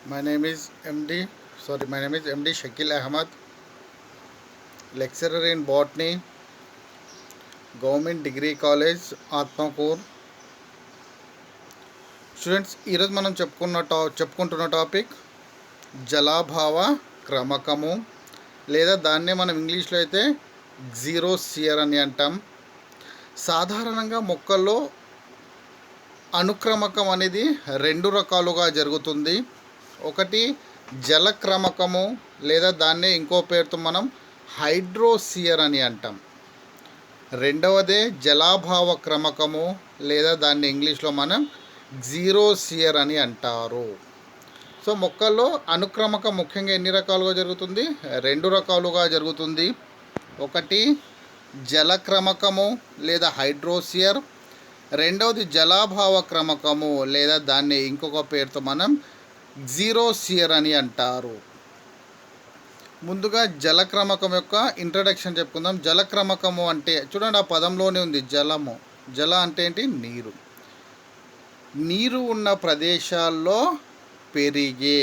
My name is MD Shakil Ahmad, lecturer in botany, Government Degree College, Atmakur. Students ఈరోజు మనం చెప్పుకుంటున్న topic జలాభావ క్రమకము, లేదా దాన్నే మనం ఇంగ్లీష్లో అయితే జీరోసియర్ అని అంటాం. సాధారణంగా మొక్కల్లో అనుక్రమకం అనేది రెండు రకాలుగా జరుగుతుంది. ఒకటి జలక్రమకము, లేదా దాన్నే ఇంకో పేరుతో మనం హైడ్రోసియర్ అని అంటాం. రెండవదే జలాభావ క్రమకము, లేదా దాన్ని ఇంగ్లీష్లో మనం జీరోసియర్ అని అంటారు. సో మొక్కల్లో అనుక్రమకం ముఖ్యంగా ఎన్ని రకాలుగా జరుగుతుంది? రెండు రకాలుగా జరుగుతుంది. ఒకటి జలక్రమకము లేదా హైడ్రోసియర్, రెండవది జలాభావ క్రమకము, లేదా దాన్ని ఇంకొక పేరుతో మనం జీరోసియర్ అని అంటారు. ముందుగా జలక్రమకం యొక్క ఇంట్రడక్షన్ చెప్పుకుందాం. జలక్రమకము అంటే చూడండి, ఆ పదంలోనే ఉంది జలము. జల అంటే ఏంటి? నీరు. నీరు ఉన్న ప్రదేశాల్లో పెరిగే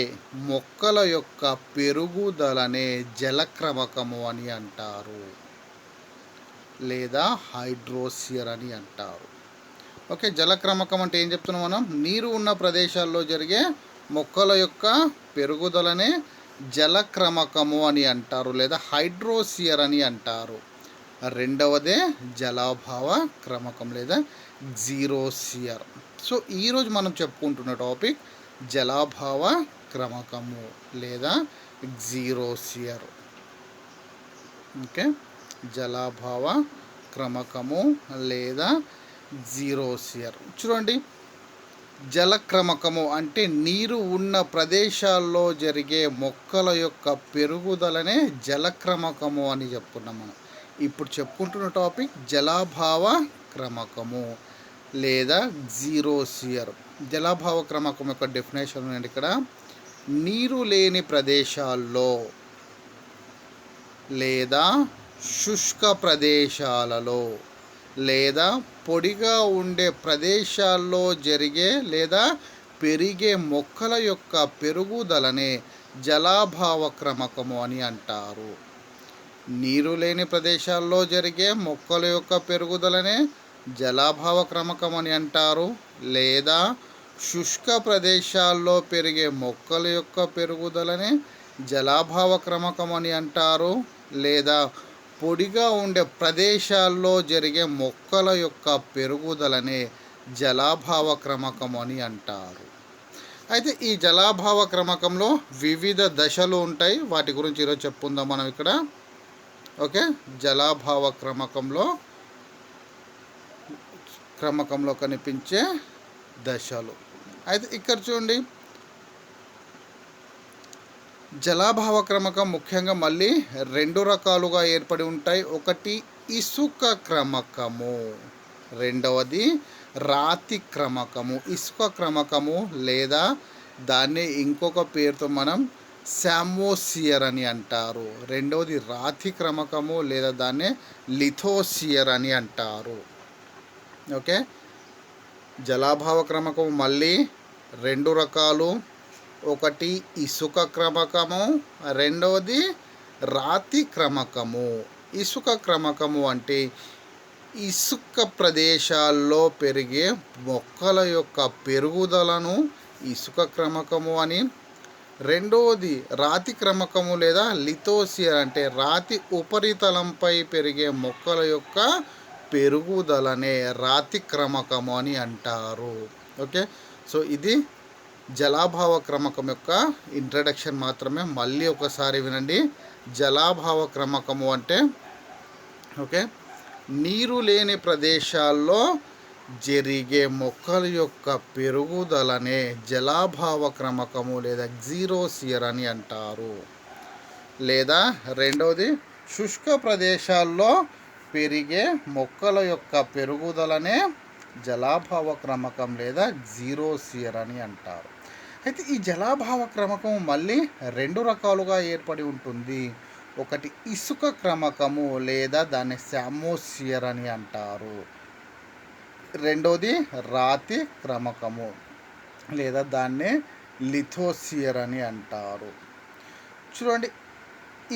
మొక్కల యొక్క పెరుగుదలనే జలక్రమకము అని అంటారు, లేదా హైడ్రోసియర్ అని అంటారు. ఓకే, జలక్రమకం అంటే ఏం చెప్తున్నాం మనం? నీరు ఉన్న ప్రదేశాల్లో జరిగే మొక్కల యొక్క పెరుగుదలనే జలక్రమకము అని అంటారు, లేదా హైడ్రోసియర్ అని అంటారు. రెండవదే జలాభావ క్రమకం లేదా జీరోసియర్. సో ఈరోజు మనం చెప్పుకుంటున్న టాపిక్ జలాభావ క్రమకము లేదా జీరోసియర్. ఓకే, జలాభావ క్రమకము లేదా జీరోసియర్. చూడండి, జలక్రమకము అంటే నీరు ఉన్న ప్రదేశాల్లో జరిగే మొక్కల యొక్క పెరుగుదలనే జలక్రమకము అని చెప్పుకున్నాం మనం. ఇప్పుడు చెప్పుకుంటున్న టాపిక్ జలాభావ క్రమకము లేదా జీరోసియర్. జలాభావ క్రమకం యొక్క డెఫినేషన్ ఉంది ఇక్కడ. నీరు లేని ప్రదేశాల్లో లేదా శుష్క ప్రదేశాలలో లేదా పొడిగా ఉండే ప్రదేశాల్లో జరిగే లేదా పెరిగే మొక్కల యొక్క పెరుగుదలనే జలాభావ క్రమకము అని అంటారు. నీరు లేని ప్రదేశాల్లో జరిగే మొక్కల యొక్క పెరుగుదలనే జలాభావ క్రమకం అని అంటారు, లేదా శుష్క ప్రదేశాల్లో పెరిగే మొక్కల యొక్క పెరుగుదలనే జలాభావ క్రమకం అని అంటారు, లేదా పొడిగా ఉండే ప్రదేశాల్లో జరిగే మొక్కల యొక్క పెరుగుదలనే జలాభావ క్రమకం అని అంటారు. అయితే ఈ జలాభావ క్రమకంలో వివిధ దశలు ఉంటాయి. వాటి గురించి ఈరోజు చెప్పుకుందాం మనం ఇక్కడ. ఓకే, జలాభావ క్రమకంలో కనిపించే దశలు. అయితే ఇక్కడ చూడండి, జలాభావ క్రమకం ముఖ్యంగా మళ్ళీ రెండు రకాలుగా ఏర్పడి ఉంటాయి. ఒకటి ఇసుక క్రమకము, రెండవది రాతి క్రమకము. ఇసుక క్రమకము లేదా దాన్ని ఇంకొక పేరుతో మనం శామోసియర్ అని అంటారు. రెండవది రాతి క్రమకము లేదా దాన్ని లిథోసియర్ అని అంటారు. ఓకే, జలాభావ క్రమకము మళ్ళీ రెండు రకాలు. ఒకటి ఇసుక క్రమకము, రెండవది రాతి క్రమకము. ఇసుక క్రమకము అంటే ఇసుక ప్రదేశాల్లో పెరిగే మొక్కల యొక్క పెరుగుదలను ఇసుక క్రమకము అని. రెండవది రాతి క్రమకము లేదా లిథోసియర్ అంటే రాతి ఉపరితలంపై పెరిగే మొక్కల యొక్క పెరుగుదలనే రాతి క్రమకము అని అంటారు. ఓకే, సో ఇది జలాభావ క్రమకం యొక్క ఇంట్రడక్షన్ మాత్రమే. మళ్ళీ ఒకసారి వినండి. జలాభావ క్రమకము అంటే ఓకే, నీరు లేని ప్రదేశాల్లో జరిగే మొక్కల యొక్క పెరుగుదలనే జలాభావ క్రమకము లేదా జీరోసియర్ అని అంటారు. లేదా రెండవది శుష్క ప్రదేశాల్లో పెరిగే మొక్కల యొక్క పెరుగుదలనే జలాభావ క్రమకం లేదా జీరోసియర్ అని అంటారు. అయితే ఈ జలాభావ క్రమకం మళ్ళీ రెండు రకాలుగా ఏర్పడి ఉంటుంది. ఒకటి ఇసుక క్రమకము లేదా దాన్ని శామోసియర్ అని అంటారు. రెండోది రాతి క్రమకము లేదా దాన్ని లిథోస్ఫియర్ అని అంటారు. చూడండి,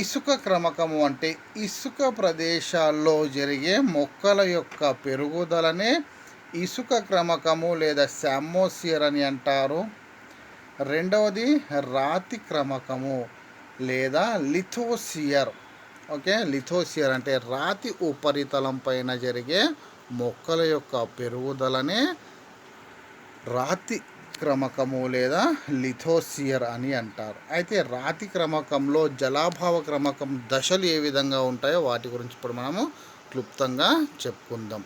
ఇసుక క్రమకము అంటే ఇసుక ప్రదేశాల్లో జరిగే మొక్కల యొక్క పెరుగుదలనే ఇసుక క్రమకము లేదా సామోస్ఫియర్ అని అంటారు. రెండవది రాతి క్రమకము లేదా లిథోస్ఫియర్. ఓకే, లిథోస్ఫియర్ అంటే రాతి ఉపరితలం పైన జరిగే మొక్కల యొక్క పెరుగుదలనే రాతి క్రమకము లేదా లిథోస్ఫియర్ అని అంటారు. అయితే రాతి క్రమకంలో జలాభావ క్రమకం దశలు ఏ విధంగా ఉంటాయో వాటి గురించి ఇప్పుడు మనము క్లుప్తంగా చెప్పుకుందాం.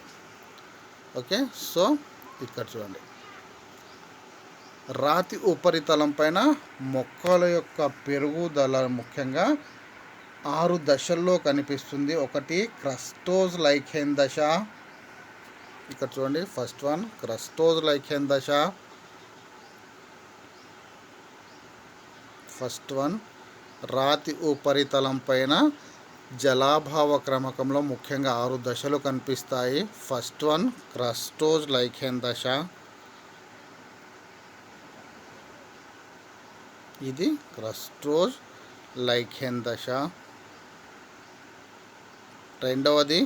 ఓకే, సో ఇక్కడ చూడండి, రాతి ఉపరితలం పైన మొక్కల యొక్క పెరుగుదల ముఖ్యంగా 6 దశల్లో కనిపిస్తుంది. ఒకటి క్రస్టోజ్ లైకెన్ దశ. ఇక్కడ చూడండి, ఫస్ట్ వన్ క్రస్టోజ్ లైకెన్ దశ. ఫస్ట్ వన్ రాతి ఉపరితలం పైన జలాభావ క్రమకంలో ముఖ్యంగా 6 దశలు కనిపిస్తాయి. ఫస్ట్ వన్ క్రస్టోజ్ లైకెన్ దశ. ఇది క్రస్టోజ్ లైకెన్ దశ. రెండవది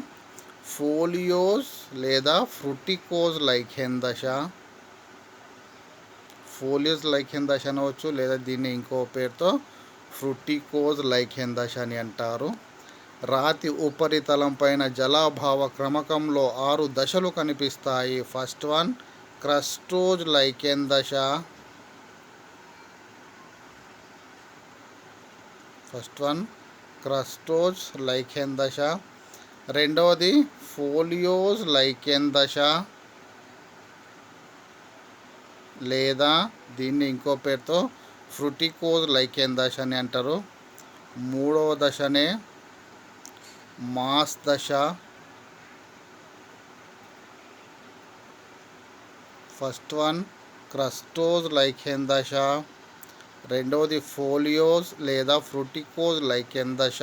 ఫోలియోస్ లేదా ఫ్రుటికోజ్ లైకెన్ దశ. ఫోలియోస్ లైకెన్ దశ అనవచ్చు, లేదా దీన్ని ఇంకో పేరుతో ఫ్రుటికోజ్ లైకెన్ దశ అని అంటారు. రాతి ఉపరితలం పైన జలాభావ క్రమకంలో 6 దశలు కనిపిస్తాయి. ఫస్ట్ వన్ క్రస్టోజ్ లైకెన్ దశ. ఫస్ట్ వన్ క్రస్టోజ్ లైకెన్ దశ. రెండవది ఫోలియోస్ లైకెన్ దశ, లేదా దీన్ని ఇంకో పేరుతో ఫ్రుటికోజ్ లైకెన్ దశ అని అంటారు. మూడవ దశనే మాస్ దశ. ఫస్ట్ వన్ క్రస్టోజ్ లైకెన్ దశ, రెండవది ఫోలియోస్ లేదా ఫ్రుటికోజ్ లైకెన్ దశ,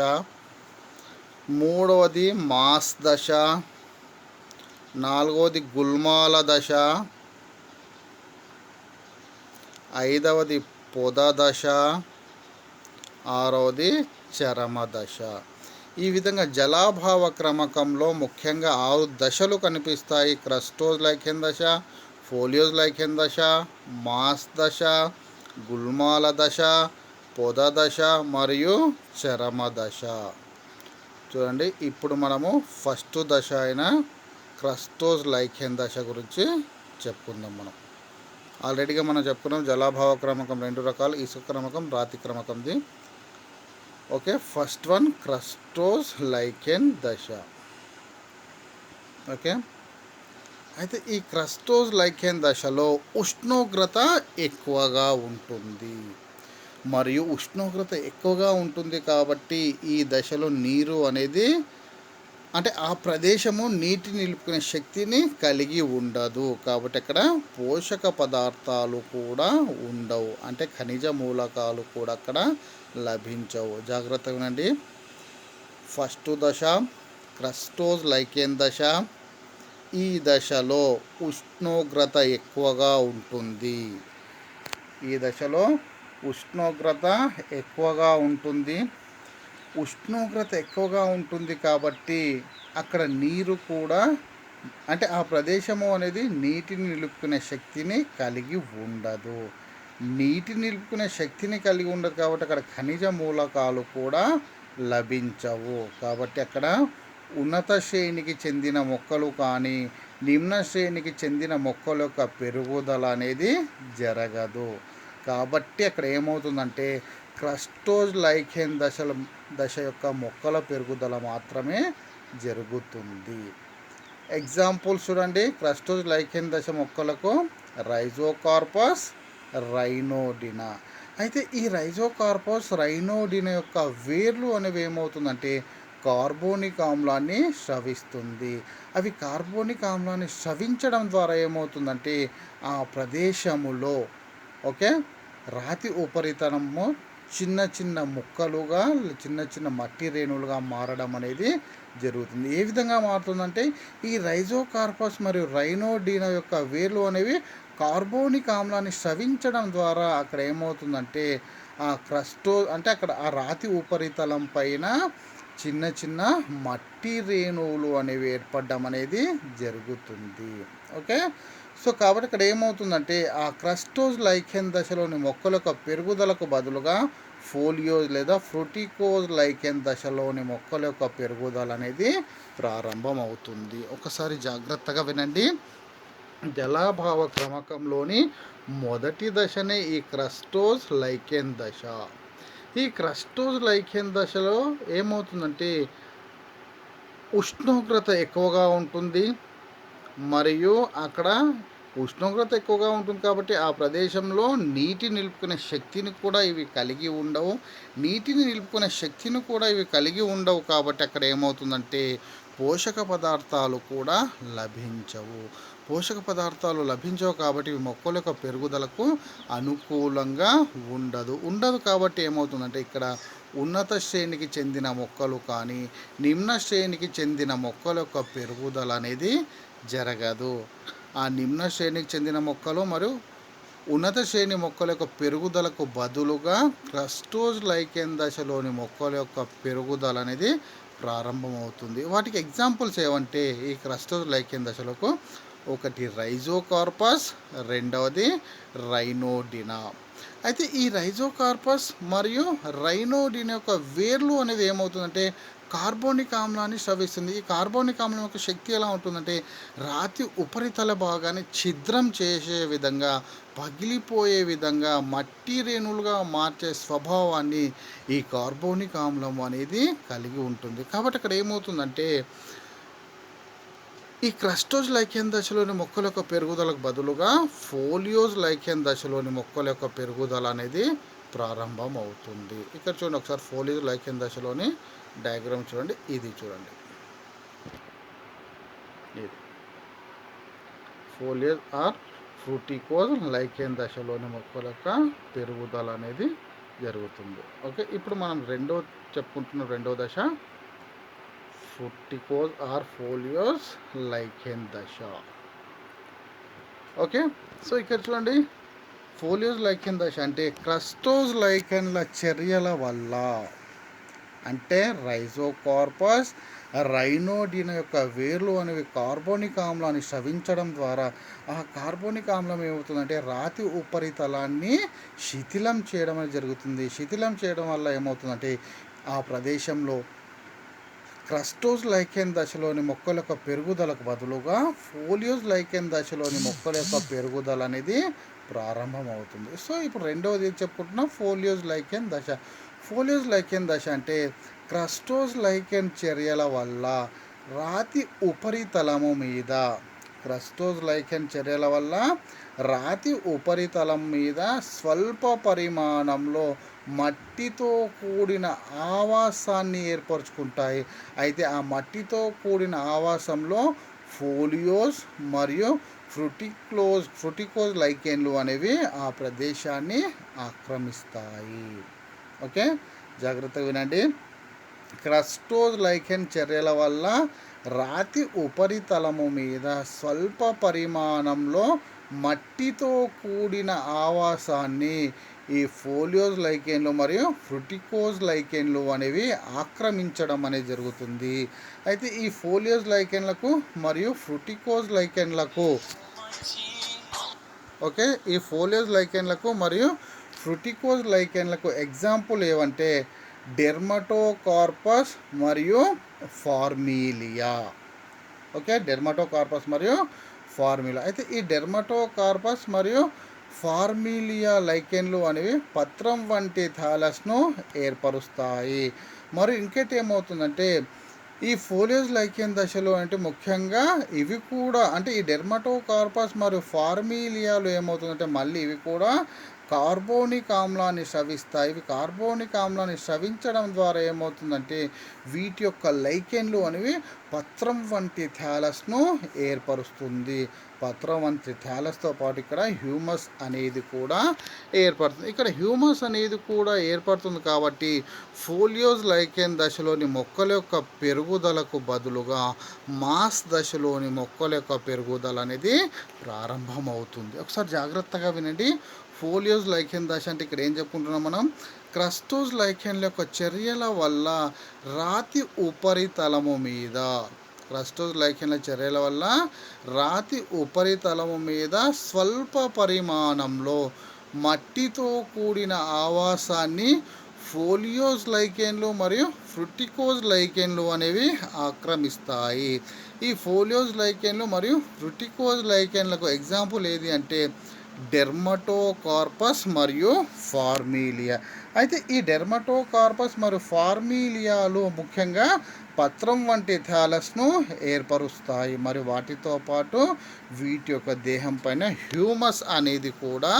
మూడవది మాస్ దశ, నాలుగవది గుల్మాల దశ, ఐదవది పొద దశ, ఆరవది చరమ దశ. ఈ విధంగా జలాభావ క్రమకంలో ముఖ్యంగా 6 దశలు కనిపిస్తాయి. క్రస్టోజ్ లైకెన్ దశ, ఫోలియోస్ లైకెన్ దశ, మాస్ దశ, గుల్మాల దశ, పొద దశ మరియు చరమ దశ. చూడండి, ఇప్పుడు మనము ఫస్ట్ దశ అయిన క్రస్టోజ్ లైకెన్ దశ గురించి చెప్పుకుందాం. మనం ఆల్రెడీగా మనం చెప్పుకున్నాం, జలాభావ క్రమకం 2 రకాలు, ఇసుక క్రమకం, రాతి క్రమకంది. ఓకే, ఫస్ట్ వన్ క్రస్టోజ్ లైకెన్ దశ. ఓకే, అయితే ఈ క్రస్టోజ్ లైకెన్ దశలో ఉష్ణోగ్రత ఎక్కువగా ఉంటుంది. మరియు ఉష్ణోగ్రత ఎక్కువగా ఉంటుంది కాబట్టి ఈ దశలో నీరు అనేది అంటే ఆ ప్రదేశము నీటి నిలుపుకునే శక్తిని కలిగి ఉండదు. కాబట్టి అక్కడ పోషక పదార్థాలు కూడా ఉండవు, అంటే ఖనిజ మూలకాలు కూడా అక్కడ లభించవు. జాగ్రత్తగా వినండి. ఫస్ట్ దశ క్రస్టోజ్ లైకెన్ దశ. ఈ దశలో ఉష్ణోగ్రత ఎక్కువగా ఉంటుంది. ఈ దశలో ఉష్ణోగ్రత ఎక్కువగా ఉంటుంది. ఉష్ణోగ్రత ఎక్కువగా ఉంటుంది కాబట్టి అక్కడ నీరు కూడా అంటే ఆ ప్రదేశము అనేది నీటిని నిలుపుకునే శక్తిని కలిగి ఉండదు. నీటిని నిలుపుకునే శక్తిని కలిగి ఉండదు కాబట్టి అక్కడ ఖనిజ మూలకాలు కూడా లభించవు. కాబట్టి అక్కడ ఉన్నత శ్రేణికి చెందిన మొక్కలు కానీ నిమ్న శ్రేణికి చెందిన మొక్కల యొక్క పెరుగుదల అనేది జరగదు. కాబట్టి అక్కడ ఏమవుతుందంటే క్రస్టోజ్ లైకెన్ దశ యొక్క మొక్కల పెరుగుదల మాత్రమే జరుగుతుంది. ఎగ్జాంపుల్స్ చూడండి. క్రస్టోజ్ లైకెన్ దశ మొక్కలకు రైజోకార్పస్ రైనోడినా. అయితే ఈ రైజోకార్పస్ రైనోడినా యొక్క వేర్లు అనేవి ఏమవుతుందంటే కార్బోనిక్ ఆమ్లాన్ని స్రవిస్తుంది. అవి కార్బోనిక్ ఆమ్లాన్ని స్రవించడం ద్వారా ఏమవుతుందంటే ఆ ప్రదేశములో ఓకే రాతి ఉపరితలము చిన్న చిన్న ముక్కలుగా చిన్న చిన్న మట్టి రేణువులుగా మారడం అనేది జరుగుతుంది. ఏ విధంగా మారుతుందంటే ఈ రైజోకార్పస్ మరియు రైనోడినా యొక్క వేర్లు అనేవి కార్బోనిక్ ఆమ్లాన్ని స్రవించడం ద్వారా అక్కడ ఏమవుతుందంటే ఆ అంటే అక్కడ ఆ రాతి ఉపరితలం పైన చిన్న చిన్న మట్టి రేణువులు అనేవి ఏర్పడడం అనేది జరుగుతుంది. ఓకే. సో కాబట్టి ఇక్కడ ఏమవుతుందంటే ఆ క్రస్టోజ్ లైకెన్ దశలోని మొక్కల యొక్క పెరుగుదలకు బదులుగా ఫోలియోజ్ లేదా ఫ్రూటికోజ్ లైకెన్ దశలోని మొక్కల యొక్క పెరుగుదల అనేది ప్రారంభం అవుతుంది. ఒకసారి జాగ్రత్తగా వినండి. జలాభావ క్రమకంలోని మొదటి దశనే ఈ క్రస్టోజ్ లైకెన్ దశ. ఈ క్రస్టోజ్ లైకెన్ దశలో ఏమవుతుందంటే ఉష్ణోగ్రత ఎక్కువగా ఉంటుంది, మరియు అక్కడ ఉష్ణోగ్రత ఎక్కువగా ఉంటుంది కాబట్టి ఆ ప్రదేశంలో నీటి నిలుపుకునే శక్తిని కూడా ఇవి కలిగి ఉండవు. నీటిని నిలుపుకునే శక్తిని కూడా ఇవి కలిగి ఉండవు కాబట్టి అక్కడ ఏమవుతుందంటే పోషక పదార్థాలు కూడా లభించవు. పోషక పదార్థాలు లభించవు కాబట్టి ఇవి మొక్కల యొక్క పెరుగుదలకు అనుకూలంగా ఉండదు కాబట్టి ఏమవుతుందంటే ఇక్కడ ఉన్నత శ్రేణికి చెందిన మొక్కలు కానీ నిమ్న శ్రేణికి చెందిన మొక్కల యొక్క పెరుగుదల అనేది జరగదు. ఆ నిమ్న శ్రేణికి చెందిన మొక్కలు మరియు ఉన్నత శ్రేణి మొక్కల యొక్క పెరుగుదలకు బదులుగా క్రస్టోజ్ లైకెన్ దశలోని మొక్కల యొక్క పెరుగుదల అనేది ప్రారంభమవుతుంది. వాటికి ఎగ్జాంపుల్స్ ఏమంటే ఈ క్రస్టోజ్ లైకెన్ దశలకు ఒకటి రైజోకార్పస్, రెండవది రైనోడినా. అయితే ఈ రైజోకార్పస్ మరియు రైనోడినా యొక్క వేర్లు అనేది ఏమవుతుందంటే కార్బోనిక్ ఆమ్లాన్ని స్రవిస్తుంది. ఈ కార్బోనిక్ ఆమ్లం యొక్క శక్తి ఎలా ఉంటుందంటే రాతి ఉపరితల భాగాన్ని ఛిద్రం చేసే విధంగా, పగిలిపోయే విధంగా, మట్టి రేణులుగా మార్చే స్వభావాన్ని ఈ కార్బోనిక్ ఆమ్లం అనేది కలిగి ఉంటుంది. కాబట్టి అక్కడ ఏమవుతుందంటే ఈ క్రస్టోజ్ లైకెన్ దశలోని మొక్కల యొక్క పెరుగుదలకు బదులుగా ఫోలియోజ్ లైకెన్ దశలోని మొక్కల యొక్క పెరుగుదల అనేది ప్రారంభం అవుతుంది. ఇక్కడ చూడండి ఒకసారి ఫోలియోజ్ లైకెన్ దశలోని డయాగ్రామ్ చూడండి. ఇది చూడండి, ఇది ఫోలియోజ్ ఆర్ ఫ్రూటికోజ్ లైకెన్ దశలోని మొక్కల యొక్క పెరుగుదల అనేది జరుగుతుంది. ఓకే. ఇప్పుడు మనం చెప్పుకుంటున్న రెండో దశ ఫ్రూటికోజ్ ఆర్ ఫోలియోజ్ లైకెన్ దశ. ఓకే. సో ఇక్కడ చూడండి, ఫోలియోజ్ లైకెన్ దశ అంటే క్రస్టోజ్ లైకెన్ల చర్యల వల్ల, అంటే రైజోకార్పస్, రైనోడినా యొక్క వేర్లు అనేవి కార్బోనిక్ ఆమ్లాన్ని స్రవించడం ద్వారా ఆ కార్బోనిక్ ఆమ్లం ఏమవుతుందంటే రాతి ఉపరితలాన్ని శిథిలం చేయడం అనేది జరుగుతుంది. శిథిలం చేయడం వల్ల ఏమవుతుందంటే ఆ ప్రదేశంలో క్రస్టోజ్ లైకెన్ దశలోని మొక్కల యొక్క పెరుగుదలకు బదులుగా ఫోలియోజ్ లైకెన్ దశలోని మొక్కల యొక్క పెరుగుదల అనేది ప్రారంభమవుతుంది. సో ఇప్పుడు రెండవది చెప్పుకుంటున్నాం ఫోలియోజ్ లైకెన్ దశ. ఫోలియోజ్ లైకెన్ దశ అంటే క్రస్టోజ్ లైకెన్ చర్యల వల్ల రాతి ఉపరితలము మీద, క్రస్టోజ్ లైకెన్ చర్యల వల్ల రాతి ఉపరితలం మీద స్వల్ప పరిమాణంలో మట్టితో కూడిన ఆవాసాన్ని ఏర్పరచుకుంటాయి. అయితే ఆ మట్టితో కూడిన ఆవాసంలో ఫోలియోస్ మరియు ఫ్రూటికోజ్ లైకెన్లు అనేవి ఆ ప్రదేశాన్ని ఆక్రమిస్తాయి. ఓకే, జాగ్రత్తగా వినండి. క్రస్టోజ్ లైకెన్ చర్యల వల్ల రాతి ఉపరితలము మీద స్వల్ప పరిమాణంలో మట్టితో కూడిన ఆవాసాన్ని ఈ ఫోలియోజ్ లైకెన్లు మరియు ఫ్రూటికోజ్ లైకెన్లు అనేవి ఆక్రమించడం అనేది జరుగుతుంది. అయితే ఈ ఫోలియోజ్ లైకెన్లకు మరియు ఫ్రూటికోజ్ లైకెన్లకు ఓకే, ఈ ఫోలియోజ్ లైకెన్లకు మరియు ఫ్రూటికోజ్ లైకెన్లకు ఎగ్జాంపుల్ ఏవంటే డెర్మటోకార్పస్ మరియు ఫార్మిలియా. ఓకే, డెర్మటోకార్పస్ మరియు ఫార్మిలియా. అయితే ఈ డెర్మటోకార్పస్ మరియు ఫార్మిలియా లైకెన్లు అనేవి పత్రం వంటి థాలస్ను ఏర్పరుస్తాయి. మరియు ఇంకేటి ఏమవుతుందంటే ఈ ఫోలియోజ్ లైకెన్ దశలో అంటే ముఖ్యంగా ఇవి కూడా అంటే ఈ డెర్మటోకార్పస్ మరియు ఫార్మిలియాలు ఏమవుతుందంటే మళ్ళీ ఇవి కూడా కార్బోనిక్ ఆమ్లాన్ని స్రవిస్తాయి. ఇవి కార్బోనిక్ ఆమ్లాన్ని స్రవించడం ద్వారా ఏమవుతుందంటే వీటి యొక్క లైకెన్లు అనేవి పత్రం వంటి థాలస్ను ఏర్పరుస్తుంది. పత్రం వంటి థాలస్తో పాటు ఇక్కడ హ్యూమస్ అనేది కూడా ఏర్పడుతుంది. ఇక్కడ హ్యూమస్ అనేది కూడా ఏర్పడుతుంది కాబట్టి ఫోలియోస్ లైకెన్ దశలోని మొక్కల యొక్క పెరుగుదలకు బదులుగా మాస్ దశలోని మొక్కల యొక్క పెరుగుదల అనేది ప్రారంభమవుతుంది. ఒకసారి జాగ్రత్తగా వినండి. ఫోలియోస్ లైకెన్ దశ అంటే ఇక్కడ ఏం చెప్పుకుంటున్నాం మనం? క్రస్టోస్ లైకెన్ల యొక్క చర్యల వల్ల రాతి ఉపరితలము మీద క్రస్టోస్ లైకెన్ల చర్యల వల్ల రాతి ఉపరితలము మీద స్వల్ప పరిమాణంలో మట్టితో కూడిన ఆవాసాన్ని ఫోలియోస్ లైకెన్లు మరియు ఫ్రుటికోజ్ లైకెన్లు అనేవి ఆక్రమిస్తాయి. ఈ ఫోలియోస్ లైకెన్లు మరియు ఫ్రుటికోజ్ లైకెన్లకు ఎగ్జాంపుల్ ఏది అంటే డెర్మటోకార్పస్ మరియు ఫార్మీలియా. అయితే ఈ డెర్మటోకార్పస్ మరియు ఫార్మీలియాలు ముఖ్యంగా పత్రం వంటి థాలస్ను ఏర్పరుస్తాయి. మరి వాటితో పాటు వీటి యొక్క దేహం పైన హ్యూమస్ అనేది కూడా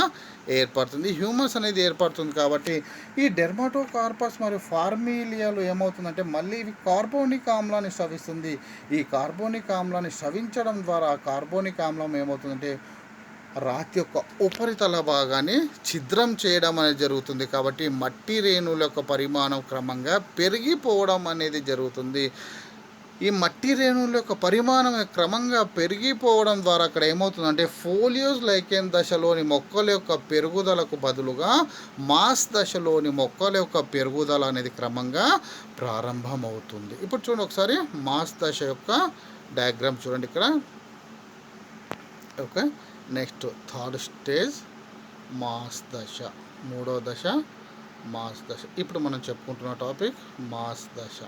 ఏర్పడుతుంది. హ్యూమస్ అనేది ఏర్పడుతుంది కాబట్టి ఈ డెర్మటోకార్పస్ మరియు ఫార్మీలియాలు ఏమవుతుందంటే మళ్ళీ ఇవి కార్బోనిక్ ఆమ్లాన్ని స్రవిస్తుంది. ఈ కార్బోనిక్ ఆమ్లాన్ని స్రవించడం ద్వారా ఆ కార్బోనిక్ ఆమ్లం ఏమవుతుందంటే రాతి యొక్క ఉపరితల భాగాన్ని ఛిద్రం చేయడం అనేది జరుగుతుంది. కాబట్టి మట్టి రేణువుల యొక్క పరిమాణం క్రమంగా పెరిగిపోవడం అనేది జరుగుతుంది. ఈ మట్టి రేణువుల యొక్క పరిమాణం క్రమంగా పెరిగిపోవడం ద్వారా అక్కడ ఏమవుతుందంటే ఫోలియోస్ లైకెన్ దశలోని మొక్కల యొక్క పెరుగుదలకు బదులుగా మాస్ దశలోని మొక్కల యొక్క పెరుగుదల అనేది క్రమంగా ప్రారంభమవుతుంది. ఇప్పుడు చూడండి ఒకసారి మాస్ దశ యొక్క డయాగ్రామ్ చూడండి ఇక్కడ. Okay, next third stage mass దశ, మూడో దశ మాస్ దశ. ఇప్పుడు మనం చెప్పుకుంటున్న టాపిక్ మాస్ దశ.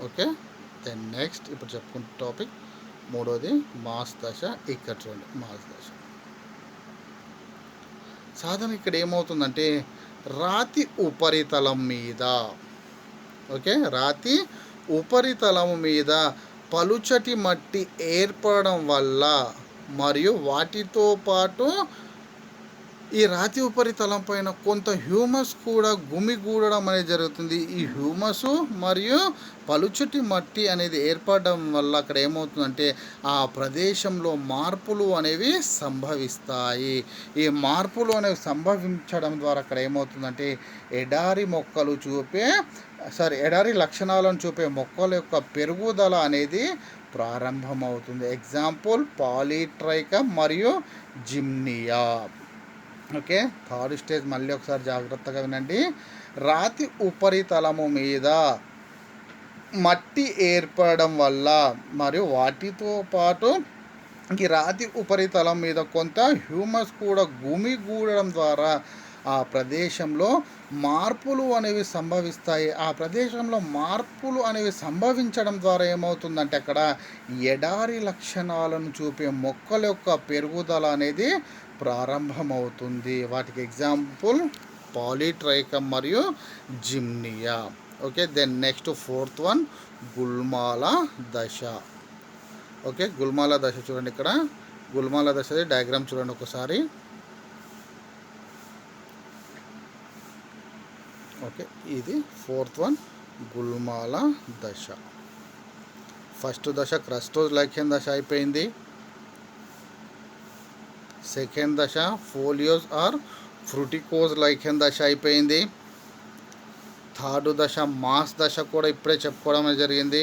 ఓకే, దెన్ నెక్స్ట్ ఇప్పుడు చెప్పుకుంటున్న టాపిక్ మూడోది మాస్ దశ. ఇక్కడ చూడండి మాస్ దశ. సాధారణ ఇక్కడ ఏమవుతుందంటే రాతి ఉపరితలం మీద, ఓకే, రాతి ఉపరితలం మీద పలుచటి మట్టి ఏర్పడడం వల్ల మరియు వాటితో పాటు ఈ రాతి ఉపరితలం పైన కొంత హ్యూమస్ కూడా గుమిగూడడం అనేది జరుగుతుంది. ఈ హ్యూమస్ మరియు పలుచటి మట్టి అనేది ఏర్పడడం వల్ల అక్కడ ఏమవుతుందంటే ఆ ప్రదేశంలో మార్పులు అనేవి సంభవిస్తాయి. ఈ మార్పులు అనేవి సంభవించడం ద్వారా అక్కడ ఏమవుతుందంటే ఎడారి లక్షణాలను చూపే మొక్కల యొక్క పెరుగుదల అనేది ప్రారంభమవుతుంది. ఎగ్జాంపుల్ పాలీట్రైకమ్ మరియు జిమ్నియా. ఓకే, థర్డ్ స్టేజ్ మళ్ళీ ఒకసారి జాగ్రత్తగా వినండి. రాతి ఉపరితలము మీద మట్టి ఏర్పడడం వల్ల మరియు వాటితో పాటు ఈ రాతి ఉపరితలం మీద కొంత హ్యూమస్ కూడా గుమిగూడడం ద్వారా ఆ ప్రదేశంలో మార్పులు అనేవి సంభవిస్తాయి. ఆ ప్రదేశంలో మార్పులు అనేవి సంభవించడం ద్వారా ఏమవుతుందంటే అక్కడ ఎడారి లక్షణాలను చూపే మొక్కల యొక్క పెరుగుదల అనేది ప్రారంభమవుతుంది. వాటికి ఎగ్జాంపుల్ పాలీట్రైకమ్ మరియు జిమ్నియా. Okay, then next fourth one గుల్మాల దశ. ఓకే, గుల్మాల దశ చూడండి ఇక్కడ. గుల్మాల దశది డయాగ్రామ్ చూడండి ఒకసారి. ఓకే, ఇది ఫోర్త్ వన్ గుల్మాల దశ. ఫస్ట్ దశ క్రస్టోస్ లైకెన్ దశ అయిపోయింది. సెకండ్ దశ ఫోలియోస్ ఆర్ ఫ్రూటికోజ్ లైకెన్ దశ అయిపోయింది. థర్డ్ దశ మాస్ దశ కూడా ఇప్పుడే చెప్పుకోవడం జరిగింది.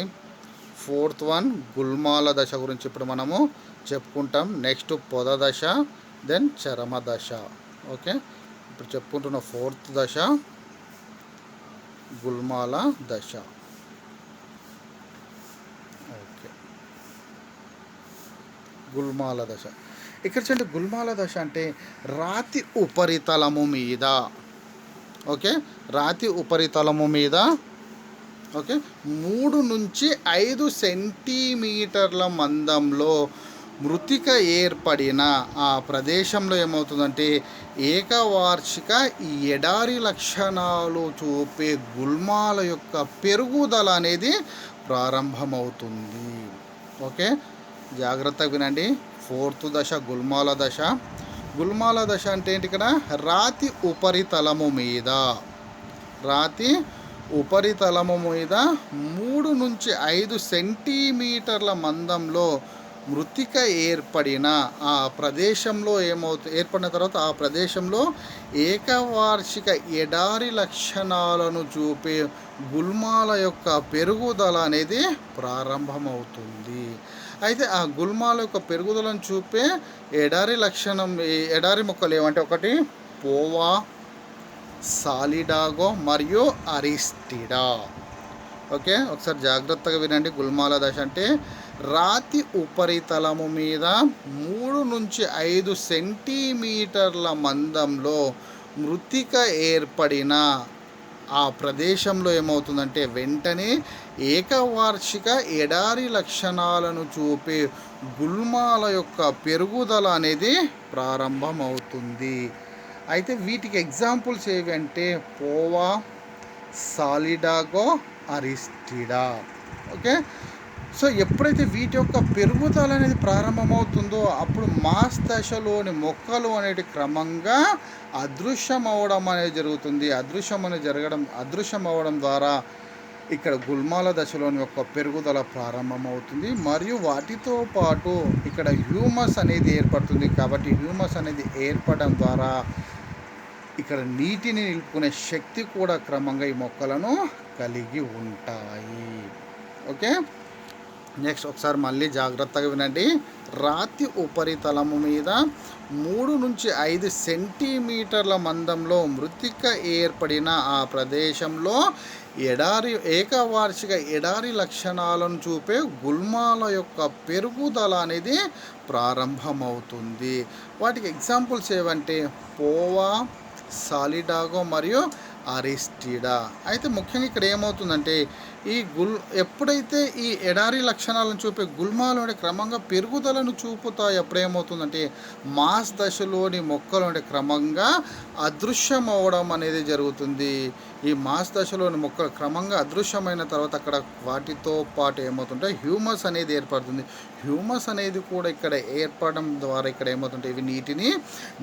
ఫోర్త్ వన్ గుల్మాల దశ గురించి ఇప్పుడు మనము చెప్పుకుంటాం. నెక్స్ట్ పొద దశ, దెన్ చరమ దశ. ఓకే, ఇప్పుడు చెప్పుకుంటున్న ఫోర్త్ దశ గుల్మాల దశ. ఓకే, గుల్మాల దశ. ఇక్కడ చూడండి, గుల్మాల దశ అంటే రాతి ఉపరితలము మీద, ఓకే, రాతి ఉపరితలము మీద, ఓకే, 3 నుంచి 5 సెంటీమీటర్ల మందంలో మృతిక ఏర్పడిన ఆ ప్రదేశంలో ఏమవుతుందంటే ఏకవార్షిక ఎడారి లక్షణాలు చూపే గుల్మాల యొక్క పెరుగుదల అనేది ప్రారంభమవుతుంది. ఓకే, జాగ్రత్తగా వినండి. ఫోర్త్ దశ గుల్మాల దశ. గుల్మాల దశ అంటే ఏంటి? ఇక్కడ రాతి ఉపరితలము మీద, రాతి ఉపరితలము మీద 3 నుంచి 5 సెంటీమీటర్ల మందంలో మృతిక ఏర్పడిన ఆ ప్రదేశంలో ఏర్పడిన తర్వాత ఆ ప్రదేశంలో ఏకవార్షిక ఎడారి లక్షణాలను చూపే గుల్మాల యొక్క పెరుగుదల అనేది ప్రారంభమవుతుంది. అయితే ఆ గుల్మాల యొక్క పెరుగుదలను చూపే ఎడారి మొక్కలు ఏమంటే ఒకటి పోవా, సాలిడాగో మరియు అరిస్టిడా. ఓకే, ఒకసారి జాగ్రత్తగా వినండి. గుల్మాల దశ అంటే రాతి ఉపరితలము మీద 3 నుంచి 5 సెంటీమీటర్ల మందంలో మృతిక ఏర్పడిన ఆ ప్రదేశంలో ఏమవుతుందంటే వెంటనే ఏకవార్షిక ఎడారి లక్షణాలను చూపే గుల్మాల యొక్క పెరుగుదల అనేది ప్రారంభమవుతుంది. అయితే వీటికి ఎగ్జాంపుల్స్ ఏవి అంటే పోవా, సాలిడాగో, అరిస్టిడా. ఓకే, సో ఎప్పుడైతే వీటి యొక్క పెరుగుదల అనేది ప్రారంభమవుతుందో అప్పుడు మాస్ దశలోని మొక్కలు అనేటి క్రమంగా అదృశ్యం అవ్వడం అనేది జరుగుతుంది. అదృశ్యం అవ్వడం ద్వారా ఇక్కడ గుల్మాల దశలోని యొక్క పెరుగుదల ప్రారంభమవుతుంది. మరియు వాటితో పాటు ఇక్కడ హ్యూమస్ అనేది ఏర్పడుతుంది. కాబట్టి హ్యూమస్ అనేది ఏర్పడడం ద్వారా ఇక్కడ నీటిని నిలుపుకునే శక్తి కూడా క్రమంగా ఈ మొక్కలను కలిగి ఉంటాయి. ఓకే, నెక్స్ట్ ఒకసారి మళ్ళీ జాగ్రత్తగా వినండి. రాతి ఉపరితలము మీద 3 నుంచి 5 సెంటీమీటర్ల మందంలో మృతిక ఏర్పడిన ఆ ప్రదేశంలో ఏకవార్షిక ఎడారి లక్షణాలను చూపే గుల్మాల యొక్క పెరుగుదల అనేది ప్రారంభమవుతుంది. వాటికి ఎగ్జాంపుల్స్ ఏవంటే పోవా, సాలిడాగో మరియు అరిస్టిడా. అయితే ముఖ్యంగా ఇక్కడ ఏమవుతుందంటే ఎప్పుడైతే ఈ ఎడారి లక్షణాలను చూపే గుల్మాలు క్రమంగా పెరుగుదలను చూపుతాయి, ఎప్పుడేమవుతుందంటే మాస్ దశలోని మొక్కలు క్రమంగా అదృశ్యం అవ్వడం అనేది జరుగుతుంది. ఈ మాస్ దశలోని మొక్కలు క్రమంగా అదృశ్యమైన తర్వాత అక్కడ వాటితో పాటు ఏమవుతుంటే హ్యూమస్ అనేది ఏర్పడుతుంది. హ్యూమస్ అనేది కూడా ఇక్కడ ఏర్పడడం ద్వారా ఇక్కడ ఏమవుతుంటే ఇవి నీటిని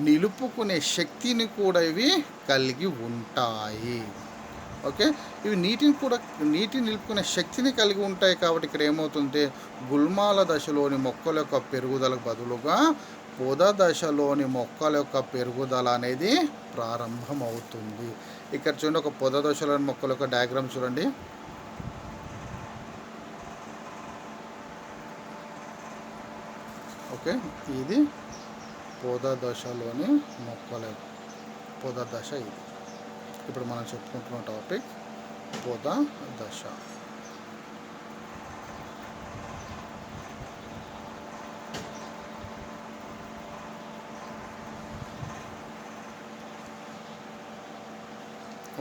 నిలుపుకునే శక్తిని కూడా ఇవి కలిగి ఉంటాయి. ఓకే, ఇవి నీటిని నిలుపుకునే శక్తిని కలిగి ఉంటాయి. కాబట్టి ఇక్కడ ఏమవుతుంటే గుల్మాల దశలోని మొక్కల యొక్క పెరుగుదలకు బదులుగా పొద దశలోని మొక్కల యొక్క పెరుగుదల అనేది ప్రారంభమవుతుంది. ఇక్కడ చూడండి, ఒక పొద దశలోని మొక్కల యొక్క డయాగ్రామ్ చూడండి. ఓకే, ఇది పొద దశలోని పొద దశ. ఇది ఇప్పుడు మనం చెప్పుకుంటున్న టాపిక్ పొద దశ.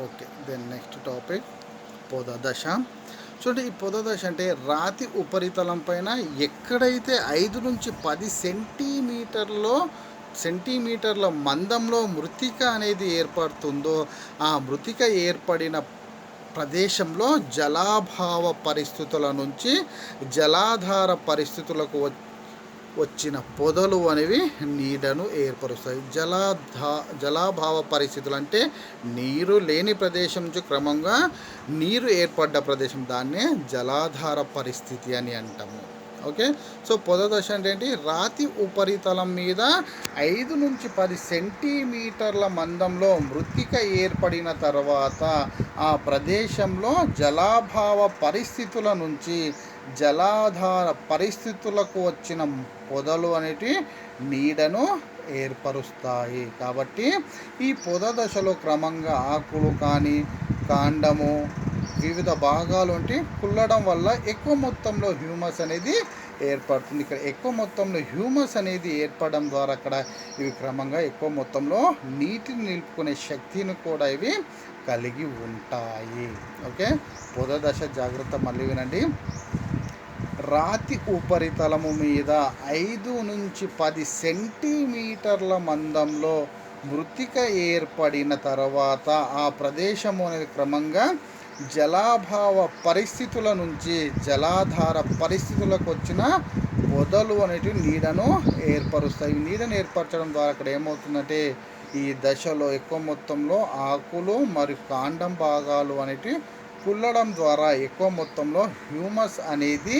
ఓకే, దెన్ నెక్స్ట్ టాపిక్ పొద దశ. చూడండి, ఈ పొద దశ అంటే రాతి ఉపరితలం పైన ఎక్కడైతే 5 నుంచి 10 సెంటీమీటర్ల మందంలో మృతిక అనేది ఏర్పడుతుందో ఆ మృతిక ఏర్పడిన ప్రదేశంలో జలాభావ పరిస్థితుల నుంచి జలాధార పరిస్థితులకు వచ్చిన పొదలు అనేవి నీడను ఏర్పరుస్తాయి. జలాభావ పరిస్థితులు అంటే నీరు లేని ప్రదేశం నుంచి క్రమంగా నీరు ఏర్పడ్డ ప్రదేశం, దాన్నే జలాధార పరిస్థితి అని అంటాము. ఓకే, సో పొద దశ అంటే ఏంటి? రాతి ఉపరితలం మీద 5 నుంచి 10 సెంటీమీటర్ల మందంలో మృతిక ఏర్పడిన తర్వాత ఆ ప్రదేశంలో జలాభావ పరిస్థితుల నుంచి జలాధార పరిస్థితులకు వచ్చిన పొదలు అనేటివి నీడను ఏర్పరుస్తాయి. కాబట్టి ఈ పొద దశలో క్రమంగా ఆకులు కానీ కాండము వివిధ భాగాలు కుల్లడం వల్ల ఎక్కువ మొత్తంలో హ్యూమస్ అనేది ఏర్పడుతుంది. ఇక్కడ ఎక్కువ మొత్తంలో హ్యూమస్ అనేది ఏర్పడడం ద్వారా అక్కడ ఇవి క్రమంగా ఎక్కువ మొత్తంలో నీటిని నిలుపుకునే శక్తిని కూడా ఇవి కలిగి ఉంటాయి. ఓకే, పొద దశ జాగ్రత్త మళ్ళీ వినండి. రాతి ఉపరితలము మీద 5 నుంచి 10 సెంటీమీటర్ల మందంలో మృతిక ఏర్పడిన తర్వాత ఆ ప్రదేశము అనేది క్రమంగా జలాభావ పరిస్థితుల నుంచి జలాధార పరిస్థితులకు వచ్చిన పొదలు అనేటివి నీడను ఏర్పరుస్తాయి. నీడను ఏర్పరచడం ద్వారా అక్కడ ఏమవుతుందంటే ఈ దశలో ఎక్కువ మొత్తంలో ఆకులు మరియు కాండం భాగాలు అనేటివి కుల్లడం ద్వారా ఎక్కువ మొత్తంలో హ్యూమస్ అనేది